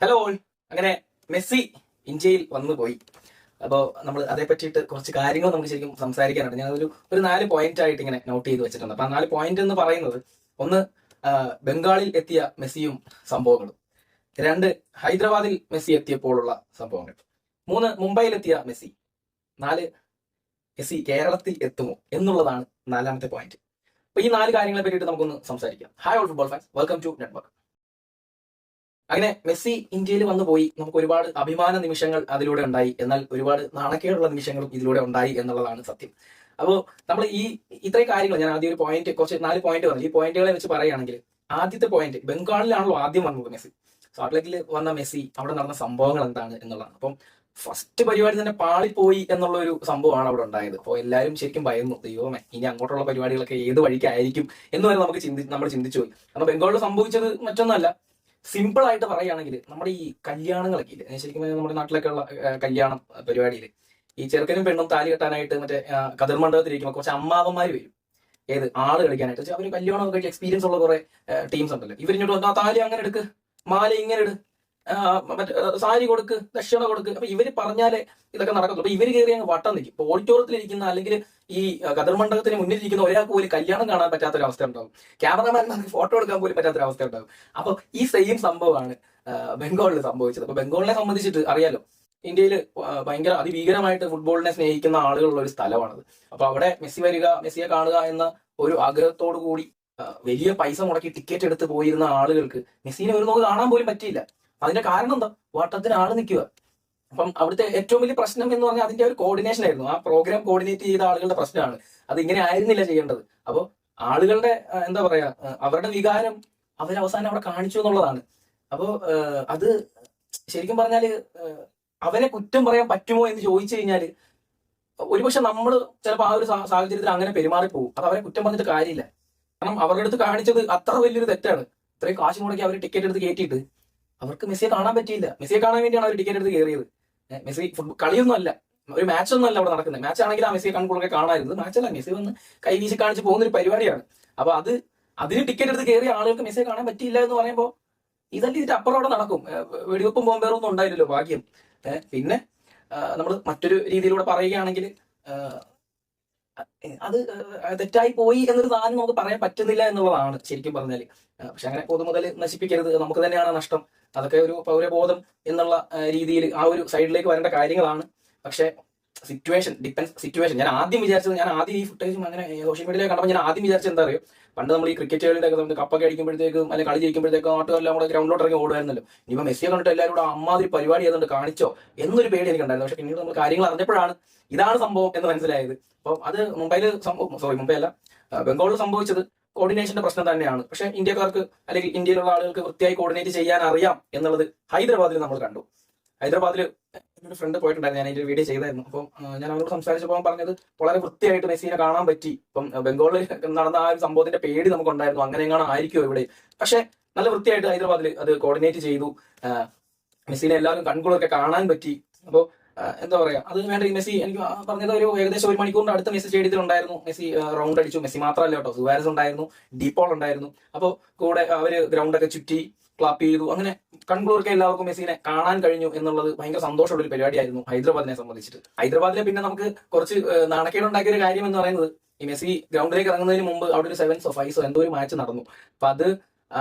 Hello all. അങ്ങനെ Messi ഇന്ത്യയിൽ വന്നു പോയി. അപ്പോൾ നമ്മൾ അതേ പറ്റിയിട്ട് കുറച്ച് കാര്യങ്ങൾ നമുക്ക് ശരിക്കും സംസാരിക്കാനുണ്ട്. ഞാൻ ഒരു 4 പോയിന്റ് ആയിട്ട് ഇങ്ങനെ നോട്ട് ചെയ്ത് വെച്ചിട്ടുണ്ട്. അപ്പൊ ആ 4 പോയിന്റ് എന്ന് പറയുന്നത്, ഒന്ന്, ബംഗാളിൽ എത്തിയ മെസ്സിയും സംഭവങ്ങളും. 2, ഹൈദരാബാദിൽ മെസ്സി എത്തിയപ്പോഴുള്ള സംഭവങ്ങൾ. 3, മുംബൈയിലെത്തിയ മെസ്സി. 4, മെസ്സി കേരളത്തിൽ എത്തുമോ എന്നുള്ളതാണ് 4ാമത്തെ പോയിന്റ്. അപ്പൊ ഈ 4 കാര്യങ്ങളെ പറ്റിയിട്ട് നമുക്കൊന്ന് സംസാരിക്കാം. Hi all football fans, welcome to network. അങ്ങനെ മെസ്സി ഇന്ത്യയിൽ വന്നു പോയി. നമുക്ക് ഒരുപാട് അഭിമാന നിമിഷങ്ങൾ അതിലൂടെ ഉണ്ടായി, എന്നാൽ ഒരുപാട് നാണക്കേടുള്ള നിമിഷങ്ങളും ഇതിലൂടെ ഉണ്ടായി എന്നുള്ളതാണ് സത്യം. അപ്പോൾ നമ്മൾ ഇത്രയും കാര്യങ്ങൾ ഞാൻ ആദ്യം ഒരു പോയിന്റ്, കുറച്ച് 4 പോയിന്റ് പറഞ്ഞു. ഈ പോയിന്റുകളെ വെച്ച് പറയുകയാണെങ്കിൽ, ആദ്യത്തെ പോയിന്റ്, ബംഗാളിലാണല്ലോ ആദ്യം വന്നത് മെസ്സി. സോൾട്ട് വന്ന മെസ്സി അവിടെ നടന്ന സംഭവങ്ങൾ എന്താണ് എന്നുള്ളതാണ്. അപ്പം ഫസ്റ്റ് പരിപാടി തന്നെ പാളിപ്പോയി എന്നുള്ള ഒരു സംഭവമാണ് അവിടെ ഉണ്ടായത്. അപ്പോൾ എല്ലാവരും ശരിക്കും ഭയന്നു, ദൈവമേ ഇനി അങ്ങോട്ടുള്ള പരിപാടികളൊക്കെ ഏത് വഴിക്കായിരിക്കും എന്ന് വരെ നമ്മൾ ചിന്തിച്ചു പോയി. കാരണം ബംഗാളിൽ സംഭവിച്ചത് മറ്റൊന്നല്ല, സിമ്പിൾ ആയിട്ട് പറയുകയാണെങ്കിൽ, നമ്മുടെ ഈ കല്യാണങ്ങളൊക്കെ ഇല്ലേ, ശരിക്കും നമ്മുടെ നാട്ടിലൊക്കെ ഉള്ള കല്യാണം പരിപാടിയിൽ ഈ ചെറുക്കനും പെണ്ണും താലി കെട്ടാനായിട്ട് മറ്റേ കതിർ മണ്ഡപത്തിലിരിക്കുമ്പോൾ കുറച്ച് അമ്മാവന്മാർ വരും. ഏത് ആള് കളിക്കാനായിട്ട് അവർ കല്യാണം കഴിച്ച് എക്സ്പീരിയൻസ് ഉള്ള കുറെ ടീംസ് ഉണ്ടല്ലോ. ഇവരിഞ്ഞോട്ട് വന്നാൽ താലി അങ്ങനെ എടുക്ക്, മാല ഇങ്ങനെ എടു, മറ്റേ സാരി കൊടുക്ക്, ദക്ഷിണ കൊടുക്ക്. അപ്പൊ ഇവര് പറഞ്ഞാലേ ഇതൊക്കെ നടക്കത്തുള്ളൂ. അപ്പൊ ഇവര് കയറി അങ്ങ് വട്ടം നിൽക്കും. ഇപ്പൊ ഓഡിറ്റോറിയത്തിലിരിക്കുന്ന അല്ലെങ്കിൽ ഈ കതിർ മണ്ഡപത്തിന് മുന്നിലിരിക്കുന്ന ഒരാൾക്ക് പോലും കല്യാണം കാണാൻ പറ്റാത്തൊരവസ്ഥ ഉണ്ടാവും. ക്യാമറമാൻമാർക്ക് ഫോട്ടോ എടുക്കാൻ പോലും പറ്റാത്തൊരവസ്ഥ ഉണ്ടാവും. അപ്പൊ ഈ സെയിം സംഭവമാണ് ബംഗാളിൽ സംഭവിച്ചത്. അപ്പൊ ബംഗാളിനെ സംബന്ധിച്ചിട്ട് അറിയാലോ, ഇന്ത്യയിൽ ഭയങ്കര അതിഭീകരമായിട്ട് ഫുട്ബോളിനെ സ്നേഹിക്കുന്ന ആളുകളുള്ള ഒരു സ്ഥലമാണത്. അപ്പൊ അവിടെ മെസ്സി വരിക, മെസ്സിയെ കാണുക എന്ന ഒരു ആഗ്രഹത്തോടു കൂടി വലിയ പൈസ മുടക്കി ടിക്കറ്റ് എടുത്ത് പോയിരുന്ന ആളുകൾക്ക് മെസ്സിനെ ഒരു നോക്ക് കാണാൻ പോലും പറ്റിയില്ല. അതിന്റെ കാരണം എന്താ? വട്ടത്തിന് ആള് നിൽക്കുക. അപ്പം അവിടുത്തെ ഏറ്റവും വലിയ പ്രശ്നം എന്ന് പറഞ്ഞാൽ അതിന്റെ ഒരു കോർഡിനേഷൻ ആയിരുന്നു. ആ പ്രോഗ്രാം കോർഡിനേറ്റ് ചെയ്ത ആളുകളുടെ പ്രശ്നമാണ്. അത് ഇങ്ങനെ ആയിരുന്നില്ല ചെയ്യേണ്ടത്. അപ്പോൾ ആളുകളുടെ എന്താ പറയാ, അവരുടെ വികാരം അവരവസാനം അവിടെ കാണിച്ചു എന്നുള്ളതാണ്. അപ്പോൾ അത് ശരിക്കും പറഞ്ഞാല് അവരെ കുറ്റം പറയാൻ പറ്റുമോ എന്ന് ചോദിച്ചു കഴിഞ്ഞാല്, ഒരുപക്ഷെ നമ്മൾ ചിലപ്പോൾ ആ ഒരു സാഹചര്യത്തിൽ അങ്ങനെ പെരുമാറിപ്പോകും. അത് അവരെ കുറ്റം പറഞ്ഞിട്ട് കാര്യമില്ല. കാരണം അവരുടെ അടുത്ത് കാണിച്ചത് അത്ര വലിയൊരു തെറ്റാണ്. ഇത്രയും കാശ് മുടക്കി അവർ ടിക്കറ്റ് എടുത്ത് കയറ്റിയിട്ട് അവർക്ക് മെസ്സിയെ കാണാൻ പറ്റിയില്ല. മെസ്സിയെ കാണാൻ വേണ്ടിയാണ് അവർ ടിക്കറ്റ് എടുത്ത് കയറിയത്. മെസ്സി കളിയൊന്നും അല്ല, ഒരു മാച്ചൊന്നും അല്ല അവിടെ നടക്കുന്നത്. മാച്ച് ആണെങ്കിൽ ആ മെസ്സിയെ കൺകുളൊക്കെ കാണാറുണ്ട്. മാച്ചല്ല, മെസ്സി വന്ന് കൈവീശി കാണിച്ച് പോകുന്ന ഒരു പരിപാടിയാണ്. അപ്പൊ അതിന് ടിക്കറ്റ് എടുത്ത് കയറിയ ആളുകൾക്ക് മെസ്സിയെ കാണാൻ പറ്റിയില്ല എന്ന് പറയുമ്പോൾ ഇതല്ല ഇതിന്റെ അപ്പുറം അവിടെ നടക്കും. വെടിവെപ്പും ബോംബേറൊന്നും ഉണ്ടായില്ലല്ലോ, ഭാഗ്യം. പിന്നെ നമ്മൾ മറ്റൊരു രീതിയിലൂടെ പറയുകയാണെങ്കിൽ, അത് തെറ്റായി പോയി എന്നൊരു സാധനം നമുക്ക് പറയാൻ പറ്റുന്നില്ല എന്നുള്ളതാണ് ശരിക്കും പറഞ്ഞാൽ. പക്ഷെ അങ്ങനെ പൊതുമുതൽ നശിപ്പിക്കരുത്, നമുക്ക് തന്നെയാണ് നഷ്ടം. അതൊക്കെ ഒരു പൗരബോധം എന്നുള്ള രീതിയിൽ ആ ഒരു സൈഡിലേക്ക് വരേണ്ട കാര്യങ്ങളാണ്. പക്ഷെ സിറ്റുവേഷൻ ഡിപ്പെൻസ് സിറ്റുവേഷൻ. ഞാൻ ആദ്യം ഈ ഫുട്ടേജും അങ്ങനെ സോഷ്യൽ മീഡിയയിൽ കണ്ടപ്പോൾ ഞാൻ ആദ്യം വിചാരിച്ചത് എന്താ അറിയോ, പണ്ട് നമ്മൾ ഈ ക്രിക്കറ്റ് കളിയുടെ ഒക്കെ നമുക്ക് കപ്പൊക്കെ അടിക്കുമ്പോഴത്തേക്കും അല്ലെങ്കിൽ കളി ജയിക്കുമ്പോഴത്തേക്കും നാട്ടുകാരെല്ലാം കൂടെ ഗ്രൗണ്ടിലോട്ട് ഇറങ്ങി ഓടുമായിരുന്നല്ലോ. ഇനിയിപ്പോൾ മെസ്സിയെ കണ്ടിട്ട് എല്ലാവരും കൂടെ അമ്മാതിരി പരിപാടി ചെയ്തുകൊണ്ട് കാണിച്ചോ എന്നൊരു പേടി എനിക്ക് ഉണ്ടായിരുന്നു. പക്ഷെ പിന്നീട് നമ്മൾ കാര്യങ്ങൾ അറിഞ്ഞപ്പോഴാണ് ഇതാണ് സംഭവം എന്ന് മനസ്സിലായത്. അപ്പം അത് മുംബൈ അല്ല, ബംഗാളിൽ സംഭവിച്ചത് കോർഡിനേഷന്റെ പ്രശ്നം തന്നെയാണ്. പക്ഷെ ഇന്ത്യക്കാർക്ക് അല്ലെങ്കിൽ ഇന്ത്യയിലുള്ള ആളുകൾക്ക് വൃത്തിയായി കോർഡിനേറ്റ് ചെയ്യാൻ അറിയാം എന്നുള്ളത് ഹൈദരാബാദിൽ നമ്മൾ കണ്ടു. ഹൈദരാബാദിൽ ഒരു ഫ്രണ്ട് പോയിട്ടുണ്ടായിരുന്നു, ഞാൻ അതിന്റെ വീഡിയോ ചെയ്തായിരുന്നു. അപ്പം ഞാൻ അവരോട് സംസാരിച്ചപ്പോൾ പറഞ്ഞത് വളരെ വൃത്തിയായിട്ട് മെസ്സിനെ കാണാൻ പറ്റി. ഇപ്പം ബംഗാളിൽ നടന്ന ആ ഒരു സംഭവത്തിന്റെ പേടി നമുക്കുണ്ടായിരുന്നു, അങ്ങനെ എങ്ങനെ ആയിരിക്കുമോ ഇവിടെ. പക്ഷെ നല്ല വൃത്തിയായിട്ട് ഹൈദരാബാദിൽ അത് കോർഡിനേറ്റ് ചെയ്തു. മെസ്സിനെ എല്ലാവരും കൺകുളൊക്കെ കാണാൻ പറ്റി. അപ്പോൾ എന്താ പറയാ, അത് വേണ്ട. ഈ മെസ്സി എനിക്ക് പറഞ്ഞത് ഒരു ഏകദേശം 1 മണിക്കൂറിന്റെ അടുത്ത് മെസ്സി സ്റ്റേഡിയത്തിൽ ഉണ്ടായിരുന്നു. മെസ്സി റൗണ്ട് അടിച്ചു. മെസ്സി മാത്രമല്ല കേട്ടോ, സുവാരസ് ഉണ്ടായിരുന്നു, ഡീപോൾ ഉണ്ടായിരുന്നു. അപ്പോൾ കൂടെ അവര് ഗ്രൗണ്ടൊക്കെ ചുറ്റി ക്ലാപ്പ് ചെയ്തു. അങ്ങനെ കൺക്ലൂർക്ക് എല്ലാവർക്കും മെസ്സിനെ കാണാൻ കഴിഞ്ഞു എന്നുള്ളത് ഭയങ്കര സന്തോഷമുള്ള ഒരു പരിപാടിയായിരുന്നു ഹൈദരാബാദിനെ സംബന്ധിച്ചിട്ട്. ഹൈദരാബാദിലെ പിന്നെ നമുക്ക് കുറച്ച് നാണക്കേടുണ്ടാക്കിയ ഒരു കാര്യം എന്ന് പറയുന്നത്, ഈ മെസ്സി ഗ്രൗണ്ടിലേക്ക് ഇറങ്ങുന്നതിന് മുമ്പ് അവിടെ ഒരു 7 or 5 എന്തോ ഒരു മാച്ച് നടന്നു. അപ്പൊ അത്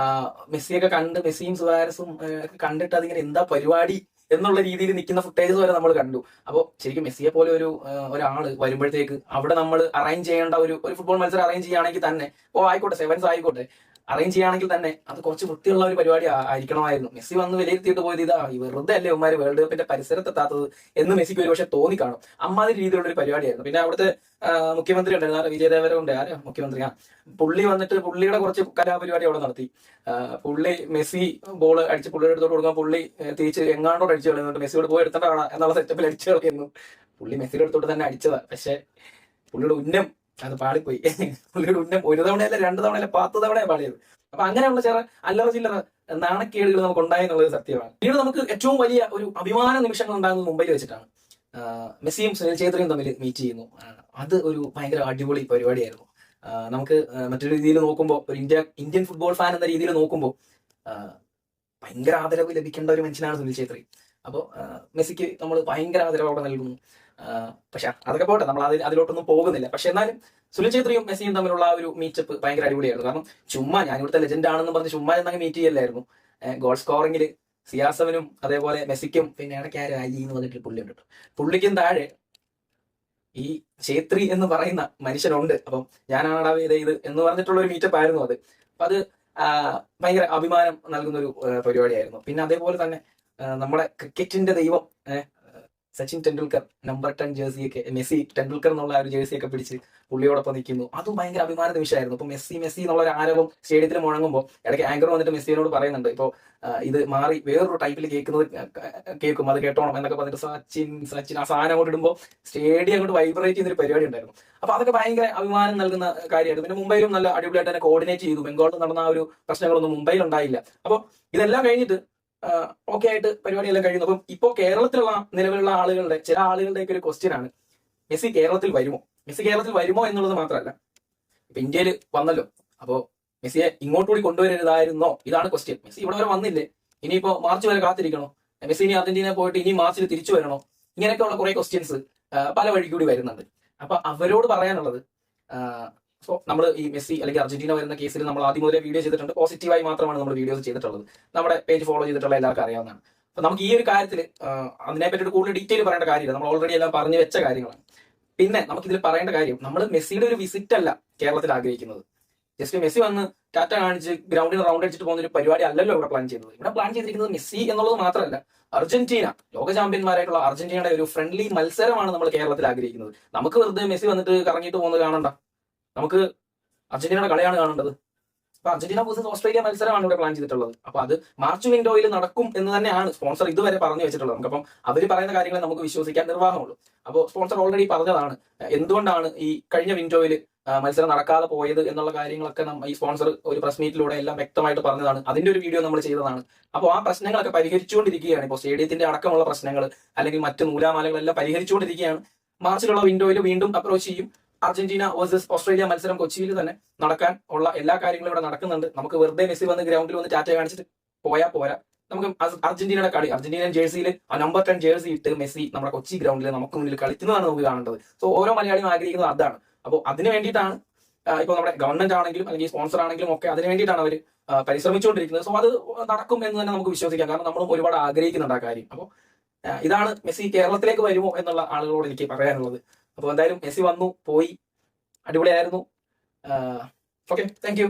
മെസ്സിയൊക്കെ കണ്ട്, മെസ്സിയും സുവാരസും കണ്ടിട്ട് അതിങ്ങനെ എന്താ പരിപാടി എന്നുള്ള രീതിയിൽ നിൽക്കുന്ന ഫുട്ടേജസ് വരെ നമ്മൾ കണ്ടു. അപ്പോൾ ശരിക്കും മെസ്സിയെ പോലെ ഒരാള് വരുമ്പോഴത്തേക്ക് അവിടെ നമ്മൾ അറേഞ്ച് ചെയ്യേണ്ട ഒരു ഫുട്ബോൾ മത്സരം അറേഞ്ച് ചെയ്യുകയാണെങ്കിൽ തന്നെ, ആയിക്കോട്ടെ 7s ആയിക്കോട്ടെ, അറേഞ്ച് ചെയ്യുകയാണെങ്കിൽ തന്നെ അത് കുറച്ച് വൃത്തിയുള്ള ഒരു പരിപാടി ആയിരിക്കണമായിരുന്നു. മെസ്സി വന്ന് വിലയിരുത്തിയിട്ട് പോയത് ഇതാ, വെറുതെ അല്ലേ ഉമ്മാര് വേൾഡ് കപ്പിന്റെ പരിസരത്തെത്താത്തത് എന്ന് മെസ്സിക്ക് ഒരു പക്ഷെ തോന്നിക്കാണും. അമ്മാതിരി രീതിയിലുള്ള ഒരു പരിപാടിയായിരുന്നു. പിന്നെ അവിടുത്തെ മുഖ്യമന്ത്രി ഉണ്ടായിരുന്നു, വിജയദേവര ഉണ്ട്, ആരാ മുഖ്യമന്ത്രി, പുള്ളി വന്നിട്ട് പുള്ളിയുടെ കുറച്ച് കലാപരിപാടി അവിടെ നടത്തി. പുള്ളി മെസ്സി ബോൾ അടിച്ച് പുള്ളിയുടെ അടുത്തോട്ട് കൊടുക്കാൻ പുള്ളി തിരിച്ച് എങ്ങാണ്ടോട് അടിച്ചു കളയുന്നുണ്ട്. മെസ്സിയോട് പോയി എടുത്തിട്ടാണ് എന്നുള്ള സെറ്റപ്പിൽ അടിച്ചു കളയുന്നു. പുള്ളി മെസ്സിയുടെ അടുത്തോട്ട് തന്നെ അടിച്ചതാ. പക്ഷെ പുള്ളിയുടെ ഉന്നം അത് പാളിപ്പോയി. പുള്ളിയുടെ ഉന്നം 1 തവണയല്ല 2 തവണയല്ല 10 തവണയാണ് പാളിയത്. അപ്പൊ അങ്ങനെയുള്ള ചില അല്ലറ ചില്ലറ നാണക്കേടുകൾ നമുക്ക് ഉണ്ടായി എന്നുള്ളത് സത്യമാണ്. പിന്നീട് നമുക്ക് ഏറ്റവും വലിയ ഒരു അഭിമാന നിമിഷങ്ങൾ ഉണ്ടാകുന്നത് മുംബൈയിൽ വെച്ചിട്ടാണ്. മെസ്സിയും സുനിൽ ഛേത്രിയും തമ്മിൽ മീറ്റ് ചെയ്യുന്നു. അത് ഒരു ഭയങ്കര അടിപൊളി പരിപാടിയായിരുന്നു. നമുക്ക് മറ്റൊരു രീതിയിൽ നോക്കുമ്പോൾ, ഒരു ഇന്ത്യൻ ഫുട്ബോൾ ഫാൻ എന്ന രീതിയിൽ നോക്കുമ്പോൾ, ഭയങ്കര ആദരവ് ലഭിക്കേണ്ട ഒരു മനുഷ്യനാണ് സുനിൽ ഛേത്രി. അപ്പോൾ മെസ്സിക്ക് നമ്മൾ ഭയങ്കര ആദരവ് അവിടെ നൽകുന്നു. പക്ഷെ അതൊക്കെ പോട്ടെ, നമ്മൾ അതിലോട്ടൊന്നും പോകുന്നില്ല. പക്ഷെ എന്നാലും സുനിൽ ഛേത്രിയും മെസ്സിയും തമ്മിലുള്ള ആ ഒരു മീറ്റപ്പ് ഭയങ്കര അടിപൊളിയായിരുന്നു. കാരണം ചുമ്മാ ഞാൻ ഇവിടുത്തെ ലെജൻഡ് ആണെന്ന് പറഞ്ഞ് ചുമ്മാ എന്നങ്ങ് മീറ്റ് ചെയ്യല്ലായിരുന്നു. ഗോൾ സ്കോറിംഗിൽ സിയാസവനും അതേപോലെ മെസ്സിക്കും പിന്നെ ഇടയ്ക്ക് ആരും അലി എന്ന് പറഞ്ഞിട്ട് പുള്ളി ഉണ്ട്. പുള്ളിക്കും താഴെ ഈ ഛേത്രി എന്ന് പറയുന്ന മനുഷ്യനുണ്ട്. അപ്പം ഞാനാണ് ഇത് എന്ന് പറഞ്ഞിട്ടുള്ള ഒരു മീറ്റപ്പ് ആയിരുന്നു അത്. അപ്പൊ അത് ഭയങ്കര അഭിമാനം നൽകുന്ന ഒരു പരിപാടിയായിരുന്നു. പിന്നെ അതേപോലെ തന്നെ നമ്മുടെ ക്രിക്കറ്റിന്റെ ദൈവം സച്ചിൻ ടെണ്ടുൽക്കർ നമ്പർ 10 ജേഴ്സിയൊക്കെ, മെസ്സി ടെണ്ടുൽക്കർ എന്നുള്ള ഒരു ജേഴ്സിയൊക്കെ പിടിച്ച് പുള്ളിയോടൊപ്പം നിൽക്കുന്നു. അതും ഭയങ്കര അഭിമാന നിമിഷമായിരുന്നു. ഇപ്പൊ മെസ്സി എന്നുള്ള ഒരു ആരവം സ്റ്റേഡിയത്തിൽ മുഴങ്ങുമ്പോൾ ഇടയ്ക്ക് ആങ്കർ വന്നിട്ട് മെസ്സിയോട് പറയുന്നുണ്ട്, ഇപ്പൊ ഇത് മാറി വേറൊരു ടൈപ്പിൽ കേൾക്കും, അത് കേട്ടോണം എന്നൊക്കെ പറഞ്ഞിട്ട് സച്ചിൻ ആ സാധനം അങ്ങോട്ട് ഇടുമ്പോൾ സ്റ്റേഡിയം അങ്ങോട്ട് വൈബ്രേറ്റ് ചെയ്യുന്ന ഒരു പരിപാടി ഉണ്ടായിരുന്നു. അപ്പൊ അതൊക്കെ ഭയങ്കര അഭിമാനം നൽകുന്ന കാര്യമായിരുന്നു. പിന്നെ മുംബൈയിലും നല്ല അടിപൊളിയായിട്ട് തന്നെ കോർഡിനേറ്റ് ചെയ്തു. ബംഗാളിൽ നടന്ന ആ ഒരു പ്രശ്നങ്ങളൊന്നും മുംബൈയിൽ ഉണ്ടായില്ല. അപ്പോൾ ഇതെല്ലാം കഴിഞ്ഞിട്ട് ഓക്കെ ആയിട്ട് പരിപാടിയെല്ലാം കഴിയുന്നു. അപ്പം ഇപ്പോൾ കേരളത്തിലുള്ള നിലവിലുള്ള ചില ആളുകളുടെയൊക്കെ ഒരു ക്വസ്റ്റ്യൻ ആണ്, മെസ്സി കേരളത്തിൽ വരുമോ എന്നുള്ളത് മാത്രമല്ല, ഇപ്പൊ ഇന്ത്യയിൽ വന്നല്ലോ, അപ്പോ മെസ്സിയെ ഇങ്ങോട്ടുകൂടി കൊണ്ടുവരരുതായിരുന്നോ, ഇതാണ് ക്വസ്റ്റ്യൻ. മെസ്സി ഇവിടെ വരെ വന്നില്ലേ, ഇനിയിപ്പോ മാർച്ച് വരെ കാത്തിരിക്കണോ, മെസ്സി ഇനി അർജന്റീന പോയിട്ട് ഇനി മാർച്ചിൽ തിരിച്ചു വരണോ, ഇങ്ങനെയൊക്കെയുള്ള കുറെ ക്വസ്റ്റ്യൻസ് പല വഴി കൂടി വരുന്നുണ്ട്. അപ്പൊ അവരോട് പറയാനുള്ളത്, സോ നമ്മൾ ഈ മെസ്സി അല്ലെങ്കിൽ അർജന്റീന വരുന്ന കേസിൽ നമ്മൾ ആദ്യം മുതലേ വീഡിയോ ചെയ്തിട്ടുണ്ട്. പോസിറ്റീവായി മാത്രമാണ് നമ്മൾ വീഡിയോസ് ചെയ്തിട്ടുള്ളത്. നമ്മുടെ പേജ് ഫോളോ ചെയ്തിട്ടുള്ള എല്ലാവർക്കും അറിയാവുന്നതാണ്. അപ്പൊ നമുക്ക് ഈ ഒരു കാര്യത്തിൽ അതിനെപ്പറ്റി കൂടുതൽ ഡീറ്റെയിൽ പറയേണ്ട കാര്യമില്ല, നമ്മൾ ഓൾറെഡി എല്ലാം പറഞ്ഞു വെച്ച കാര്യങ്ങളാണ്. പിന്നെ നമുക്കിതിൽ പറയേണ്ട കാര്യം, നമ്മൾ മെസ്സിയുടെ ഒരു വിസിറ്റ് അല്ല കേരളത്തിൽ ആഗ്രഹിക്കുന്നത്. ജസ്റ്റ് മെസ്സി വന്ന് ടാറ്റ കാണിച്ച് ഗ്രൗണ്ടിൽ റൗണ്ട് അടിച്ചിട്ട് പോകുന്ന ഒരു പരിപാടി അല്ലല്ലോ ഇവിടെ പ്ലാൻ ചെയ്യുന്നത്. ഇവിടെ പ്ലാൻ ചെയ്തിരിക്കുന്നത് മെസ്സി എന്നുള്ളത് മാത്രമല്ല, അർജന്റീന ലോക ചാമ്പ്യന്മാരായിട്ടുള്ള അർജന്റീനയുടെ ഒരു ഫ്രണ്ട്ലി മത്സരമാണ് നമ്മൾ കേരളത്തിൽ ആഗ്രഹിക്കുന്നത്. നമുക്ക് വെറുതെ മെസ്സി വന്നിട്ട് കറങ്ങിയിട്ട് പോകുന്നത് കാണണ്ട, നമുക്ക് അർജന്റീനയുടെ കളിയാണ് കാണേണ്ടത്. അപ്പൊ അർജന്റീന വേഴ്സസ് ഓസ്ട്രേലിയ മത്സരമാണ് ഇവിടെ പ്ലാൻ ചെയ്തിട്ടുള്ളത്. അപ്പൊ അത് മാർച്ച് വിൻഡോയിൽ നടക്കും എന്ന് തന്നെയാണ് സ്പോൺസർ ഇതുവരെ പറഞ്ഞു വെച്ചിട്ടുള്ളത്. നമുക്കപ്പം അവർ പറയുന്ന കാര്യങ്ങളെ നമുക്ക് വിശ്വസിക്കാൻ നിർവാഹമുള്ളൂ. അപ്പോൾ സ്പോൺസർ ഓൾറെഡി പറഞ്ഞതാണ് എന്തുകൊണ്ടാണ് ഈ കഴിഞ്ഞ വിൻഡോയിൽ മത്സരം നടക്കാതെ പോയത് എന്നുള്ള കാര്യങ്ങളൊക്കെ ഈ സ്പോൺസർ ഒരു പ്രസ് മീറ്റിലൂടെ എല്ലാം വ്യക്തമായിട്ട് പറഞ്ഞതാണ്. അതിന്റെ ഒരു വീഡിയോ നമ്മൾ ചെയ്തതാണ്. അപ്പോൾ ആ പ്രശ്നങ്ങളൊക്കെ പരിഹരിച്ചുകൊണ്ടിരിക്കുകയാണ്. ഇപ്പോൾ സ്റ്റേഡിയത്തിന്റെ അടക്കമുള്ള പ്രശ്നങ്ങൾ അല്ലെങ്കിൽ മറ്റ് നൂലാമാലകളെല്ലാം പരിഹരിച്ചുകൊണ്ടിരിക്കുകയാണ്. മാർച്ചിലുള്ള വിൻഡോയിൽ വീണ്ടും അപ്രോച്ച് ചെയ്യും. അർജന്റീന വേഴ്സസ് ഓസ്ട്രേലിയ മത്സരം കൊച്ചിയിൽ തന്നെ നടക്കാൻ ഉള്ള എല്ലാ കാര്യങ്ങളും ഇവിടെ നടക്കുന്നുണ്ട്. നമുക്ക് വെറുതെ മെസ്സി വന്ന് ഗ്രൗണ്ടിൽ വന്ന് ടാറ്റ കാണിച്ചിട്ട് പോയാൽ പോരാ. നമുക്ക് അർജന്റീനയുടെ കളി, അർജന്റീനൻ ജേഴ്സിയിൽ ആ നമ്പർ 10 ജേഴ്സി ഇട്ട് മെസ്സി നമ്മുടെ കൊച്ചി ഗ്രൗണ്ടിൽ നമുക്ക് മുന്നിൽ കളിക്കുന്നതാണ് നമുക്ക് കാണേണ്ടത്. സോ ഓരോ മലയാളിയും ആഗ്രഹിക്കുന്നത് അതാണ്. അപ്പോൾ അതിന് വേണ്ടിയിട്ടാണ് ഇപ്പോൾ നമ്മുടെ ഗവൺമെന്റ് ആണെങ്കിലും അല്ലെങ്കിൽ സ്പോൺസർ ആണെങ്കിലും ഒക്കെ അതിന് വേണ്ടിയിട്ടാണ് അവർ പരിശ്രമിച്ചുകൊണ്ടിരിക്കുന്നത്. സോ അത് നടക്കും എന്ന് തന്നെ നമുക്ക് വിശ്വസിക്കാം. കാരണം നമ്മളും ഒരുപാട് ആഗ്രഹിക്കുന്നുണ്ട് ആ കാര്യം. അപ്പോൾ ഇതാണ് മെസ്സി കേരളത്തിലേക്ക് വരുമോ എന്നുള്ള ആളുകളോട് എനിക്ക് പറയാനുള്ളത്. അപ്പോൾ എന്തായാലും മെസ്സി വന്നു പോയി, അടിപൊളിയായിരുന്നു. Okay, thank you.